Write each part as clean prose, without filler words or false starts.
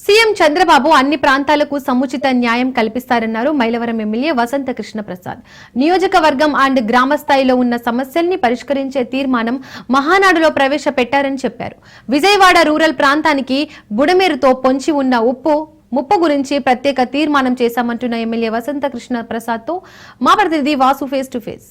CM Chandrababu అన్ని ప్రాంతాలకు సముచిత న్యాయం కల్పిస్తారన్నారు మైలవరం ఎమ్మెల్యే వసంత కృష్ణ ప్రసాద్. నియోజకవర్గం అండ్ గ్రామ స్థాయిలో ఉన్న సమస్యల్ని పరిష్కరించే తీర్మానం మహానాడులో ప్రవేశపెట్టారని చెప్పారు. విజయవాడ రూరల్ ప్రాంతానికి బుడమేరుతో పొంచి ఉన్న ముప్పు గురించి ప్రత్యేక తీర్మానం చేశామంటున్న ఎమ్మెల్యే వసంత కృష్ణ ప్రసాద్ తో మా ప్రతినిధి వాసు ఫేస్ టు ఫేస్.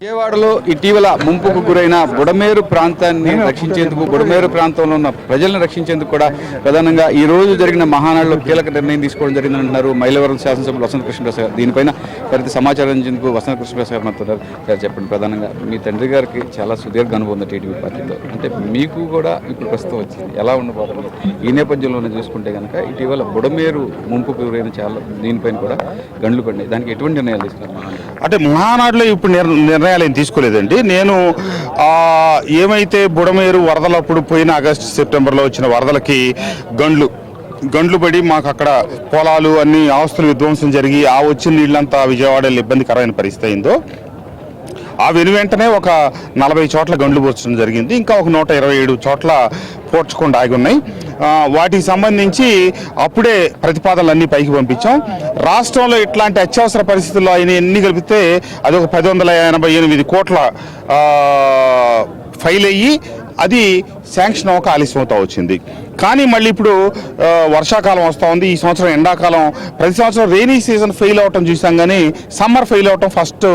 విజయవాడలో ఇటీవల ముంపుకు గురైన బుడమేరు ప్రాంతాన్ని రక్షించేందుకు, బుడమేరు ప్రాంతంలో ఉన్న ప్రజలను రక్షించేందుకు కూడా ప్రధానంగా ఈ రోజు జరిగిన మహానాడులో కీలక నిర్ణయం తీసుకోవడం జరిగిందంటున్నారు మైలవరం శాసనసభ్యులు వసంత కృష్ణ ప్రసాద్. దీనిపైన మరింత సమాచారం ఇచ్చేందుకు వసంత కృష్ణ ప్రసాద్ మాట్లాడారు. చెప్పండి, ప్రధానంగా మీ తండ్రి గారికి చాలా సుదీర్ఘ అనుభవం ఉంది టీడీపీ పార్టీలో, అంటే మీకు కూడా ఇప్పుడు ప్రస్తుతం వచ్చింది, ఎలా ఉండబోతుంది ఈ నేపథ్యంలోనే చూసుకుంటే కనుక ఇటీవల బుడమేరు ముంపుకు గురైన చాలా దీనిపైన కూడా గండ్లు పడినాయి, దానికి ఎటువంటి నిర్ణయాలు తీసుకున్నారు? అంటే మహానాడులో ఇప్పుడు నిర్ణయాలు ఏం తీసుకోలేదండి. నేను ఏమైతే బుడమేరు వరదలప్పుడు పోయిన ఆగస్టు సెప్టెంబర్లో వచ్చిన వరదలకి గండ్లు పడి మాకు అక్కడ పొలాలు అన్ని ఆస్తులు విధ్వంసం జరిగి ఆ వచ్చిన నీళ్ళంతా విజయవాడలో ఇబ్బందికరమైన పరిస్థితి అయిందో ఆ వెనువెంటనే ఒక 40 చోట్ల గండ్లు పోర్చడం జరిగింది. ఇంకా ఒక 127 చోట్ల పోర్చకుండా ఆగి ఉన్నాయి. వాటికి సంబంధించి అప్పుడే ప్రతిపాదనలన్నీ పైకి పంపించాం. రాష్ట్రంలో ఇట్లాంటి అత్యవసర పరిస్థితుల్లో ఆయన ఎన్ని కలిపితే అది ఒక 1088 కోట్ల ఫైల్ అయ్యి అది శాంక్షన్ అవ్వక ఆలస్యం అవుతా వచ్చింది. కానీ మళ్ళీ ఇప్పుడు వర్షాకాలం వస్తూ ఉంది. ఈ సంవత్సరం ఎండాకాలం, ప్రతి సంవత్సరం రెయినీ సీజన్ ఫెయిల్ అవటం చూసాం, కానీ సమ్మర్ ఫెయిల్ అవటం ఫస్ట్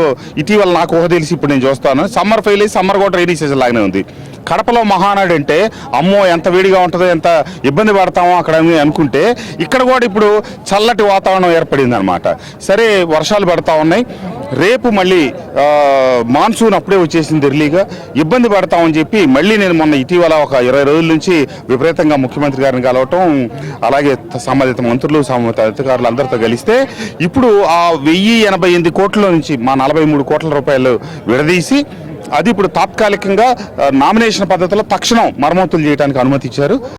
ఇటీవల నాకు ఊహ తెలిసి ఇప్పుడు నేను చూస్తాను. సమ్మర్ ఫెయిల్ అయ్యి సమ్మర్ కూడా రెయినీ సీజన్ లాగానే ఉంది. కడపలో మహానాడు అంటే అమ్మో ఎంత వేడిగా ఉంటుందో, ఎంత ఇబ్బంది పడతామో అక్కడ అనుకుంటే ఇక్కడ కూడా ఇప్పుడు చల్లటి వాతావరణం ఏర్పడింది అనమాట. సరే, వర్షాలు పడతా ఉన్నాయి. రేపు మళ్ళీ మాన్సూన్ అప్పుడే వచ్చేసింది ఎర్లీగా, ఇబ్బంది పడతామని చెప్పి మళ్ళీ నేను మొన్న ఇటీవల ఒక 20 రోజుల నుంచి విపరీతంగా ముఖ్యమంత్రి గారిని కలవటం, అలాగే సంబంధిత మంత్రులు, సంబంధిత అధికారులు అందరితో కలిస్తే ఇప్పుడు ఆ 1088 కోట్ల నుంచి మా 43 కోట్ల రూపాయలు విడదీసి అది ఇప్పుడు తాత్కాలికంగా నామినేషన్ పద్ధతిలో తక్షణం మరమ్మతులు చేయడానికి అనుమతి ఇచ్చారు.